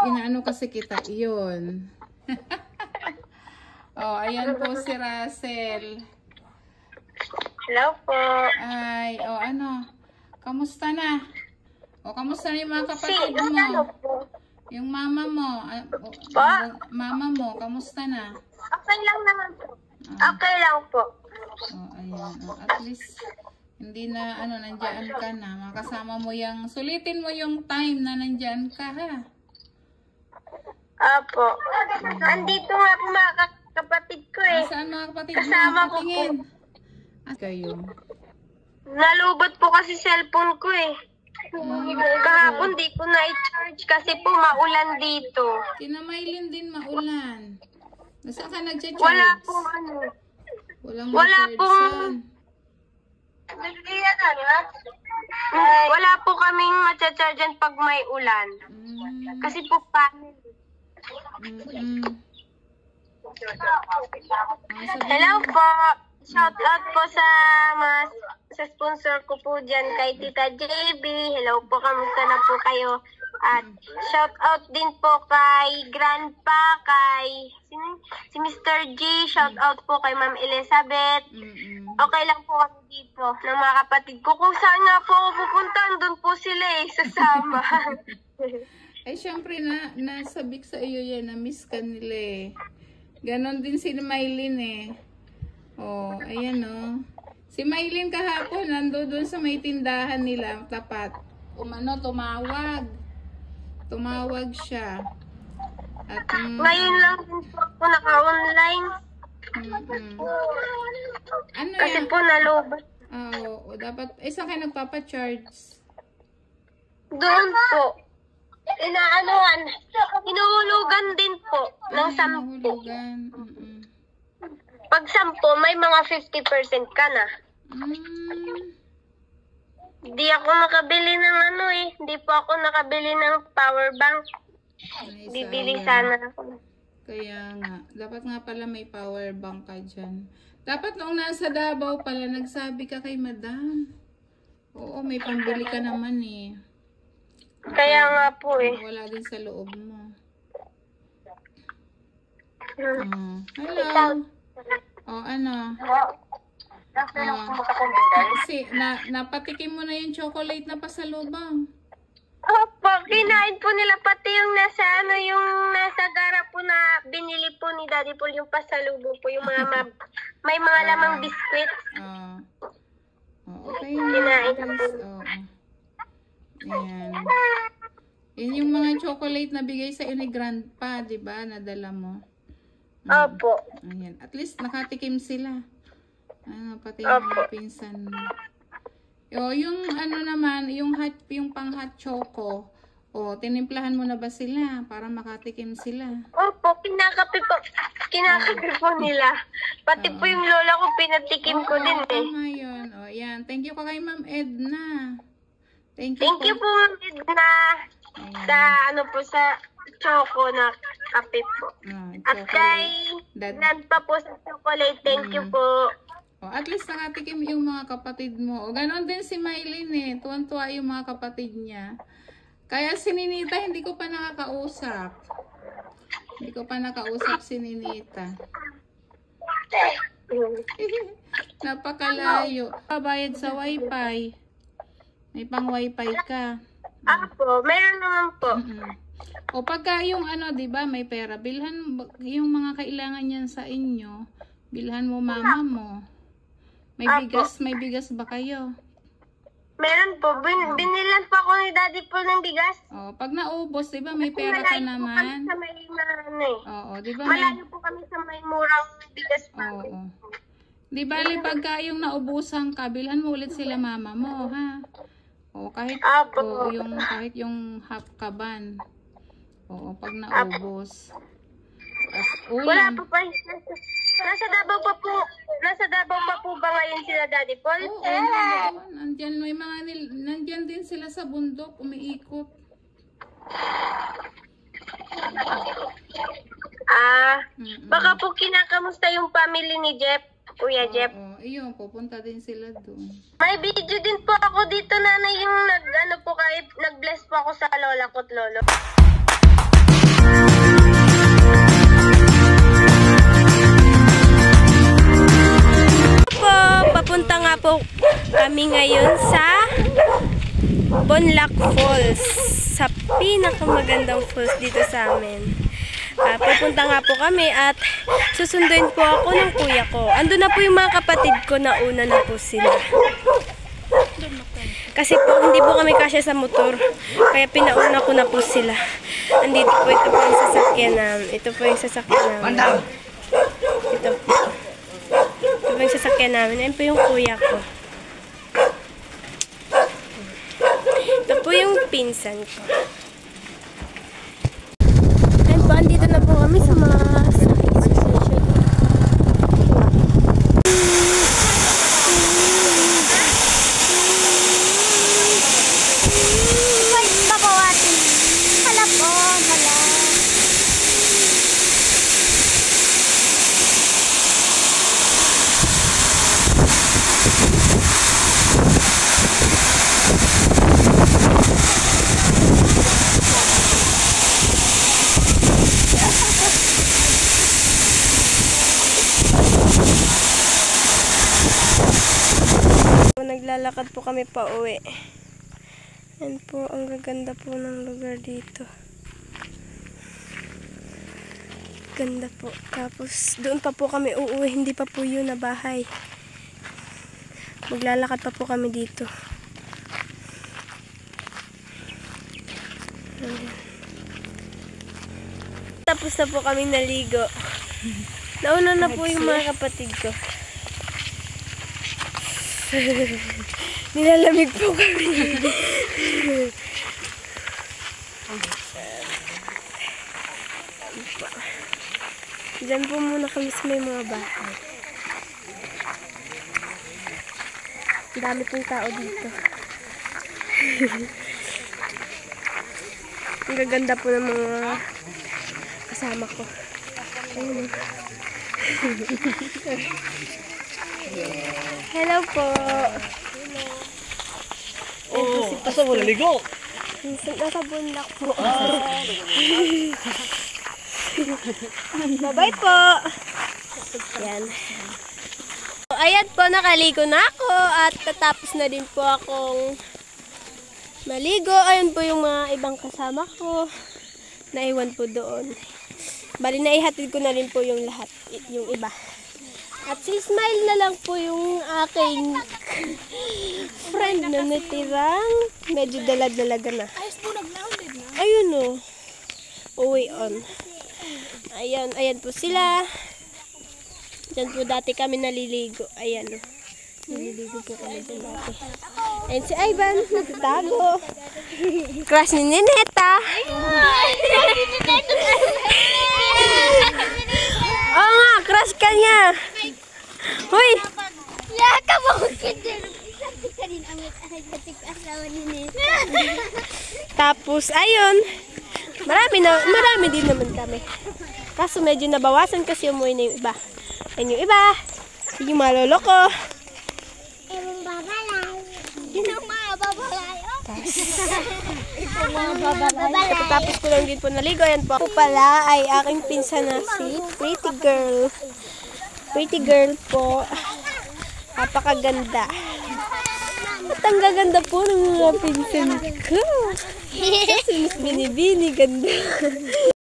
inaano kasi kita, iyon. Oh, ayan po si Russell. Hello po. Ay, oh ano, kamusta na? O, kamusta na yung mga kapatid mo? Ano po? Yung mama mo, mama mo, kamusta na? Okay lang naman po. Okay lang po. Oh, ayan. Oh, at least, hindi na, ano, nandyan ka na. Makasama mo yung, sulitin mo yung time na nandyan ka, ha? Apo. Andito nga po mga kapatid ko eh. Saan mga kapatid Kasama mo? ko po. At kayo? Nalubot po kasi cellphone ko eh. Kahapon di ko na i-charge kasi po maulan dito. Kinamailin din maulan. Nasaan ka nag-charge? Wala po ano. Wala pong... Wala po kaming matcha-charge pag may ulan. Kasi po panel. Hello po. Shout out po sa sponsor ko po dyan kay Tita JB. Hello po, kamusta na po kayo? At shout out din po kay Grandpa, kay si Mr. G. Shout out po kay Ma'am Elizabeth. Okay lang po kami dito ng mga kapatid ko. Kung saan nga po ako pupunta, doon po sila eh, sasama. Ay, syempre nasabik sa iyo yan, na-miss ka nila eh. Ganon din si Maylin eh. Oh, ayan oh. Si Maylin kahapon, nando doon sa may tindahan nila, tapat. Tumawag. Tumawag siya. At, ngayon lang din po ako naka-online. Ano kasi yan? po nalobot. Oo, dapat, saan kayo nagpapa-charge? Doon po. Hinuhulugan din po ng 10. Pag 10, may mga 50% ka na. Hindi ako nakabili ng ano eh. Hindi po ako nakabili ng power bank. Bibili sana ako. Kaya nga. Dapat nga pala may power bank ka dyan. Dapat noong nasa Davao pala, nagsabi ka kay madam. Oo, may pambili ka naman eh. Kaya nga po eh. Wala din sa loob mo. Hello. Oh, ano? Kasi napatikim mo na yung chocolate na pasalubong. Opo, kinain po nila pati yung nasa gara po na binili po ni Daddy Paul, yung pasalubong po, yung mga may mga lamang biskwit. Okay. Kinain na po. Ayan. Yun yung mga chocolate na bigay sa iyo ni Grandpa, di ba? Nadala mo. Opo. Ayan. At least nakatikim sila. Pati yung mga pinsan mo. Yung ano naman, yung pang hot choco. Tinimplahan mo na ba sila para makatikim sila? Opo, kinakape po nila. Pati po yung lola ko, pinatikim ko din eh. Tama yun. Yan. Thank you kay Ma'am Edna. Thank you po, Ma'am Edna. Sa sa choco na kape po. At kay Grandpa po sa chocolate, thank you po. At least nakatikim yung mga kapatid mo. Ganon din si Maylin eh. Tuwan-tuwa yung mga kapatid niya. Kaya si Ninita hindi ko pa nakakausap. Hindi ko pa nakausap si Ninita. Napakalayo. Pabayad sa wifi. May pang wifi ka. Apo, meron naman po. Pagka yung di ba, may pera, bilhan yung mga kailangan niyan sa inyo. Bilhan mo mama mo. May bigas ba kayo? Meron po. Binilan pa ako ni Daddy Paul ng bigas. Pag naubos, di ba may pera ka naman? Sa may di ba? Malayo po kami sa may murang bigas pa. Di ba, pagka yung naubusan ka, bilhan mo ulit sila mama mo, ha? Kahit yung half kaban. Pag naubos. Wala po pa. Nasa Davao pa po ba ngayon sila, Daddy Paul? Nandyan din sila sa bundok, umiikot. Baka po kinakamusta yung family ni Jeff, Kuya Jeff. Iyon, pupunta din sila doon. May video din po ako dito, nanay, yung nag-bless po ako sa lola ko't lolo. pupunta nga po kami ngayon sa Bonlac Falls. Sa pinakamagandang falls dito sa amin. Pupunta nga po kami at susunduin po ako ng kuya ko. Ando na po yung mga kapatid ko, nauna na po sila. Kasi po hindi po kami kasya sa motor. Kaya pinauna ko na po sila. Andito po, ito po yung sasakyan namin. Ito po yung sasakyan namin. Ito po. Ito po yung sasakyan namin. Ayan po yung kuya ko. Ito po yung pinsan ko. Ayan po, andito na po kami sa mga association. Naglalakad po kami pa uwi. Yan po, ang gaganda po ng lugar dito. Ganda po. Tapos, doon pa po kami uuwi. Hindi pa po yun na bahay. Maglalakad pa po kami dito. Ayan. Tapos na po kami naligo. Nauna na po yung mga kapatid ko. Nilalamig po kami. Diyan po muna kami sa may mga bahay. Dami pong tao dito. Ang gaganda po ng mga kasama ko. Ayun. Hello po. Oh, asa mo naligo? Nasa Bonlac po. Bye-bye po. Yan. Ayan po, nakaligo na ako at tatapos na din po akong maligo. Ayan po yung mga ibang kasama ko. Naiwan po doon. Bali, naihatid ko na rin po yung lahat, yung iba. At si Smile na lang po yung aking friend na natirang medyo dalad-dalaga na. Ayun o. Uwi on. Ayan, ayan po sila. Diyan po dati kami naliligo. Ayan o. Naliligo po kami dyan dati. Ayan si Ivan, nagtatago. Crush ni Nineta. Oo nga, crush ka niya. Hoy! Tapos, ayun. Marami din naman kami. Kaso medyo nabawasan kasi umuwi na yung iba. Ayun yung iba. Yung malolo ko. Tapos ko lang din po naligo. Yan po. Ako pala ay aking pinsan na si Pretty Girl. Pretty Girl po. Napakaganda. At ang gaganda po ng mga pinsan ko. Kasi mas binibini, ganda.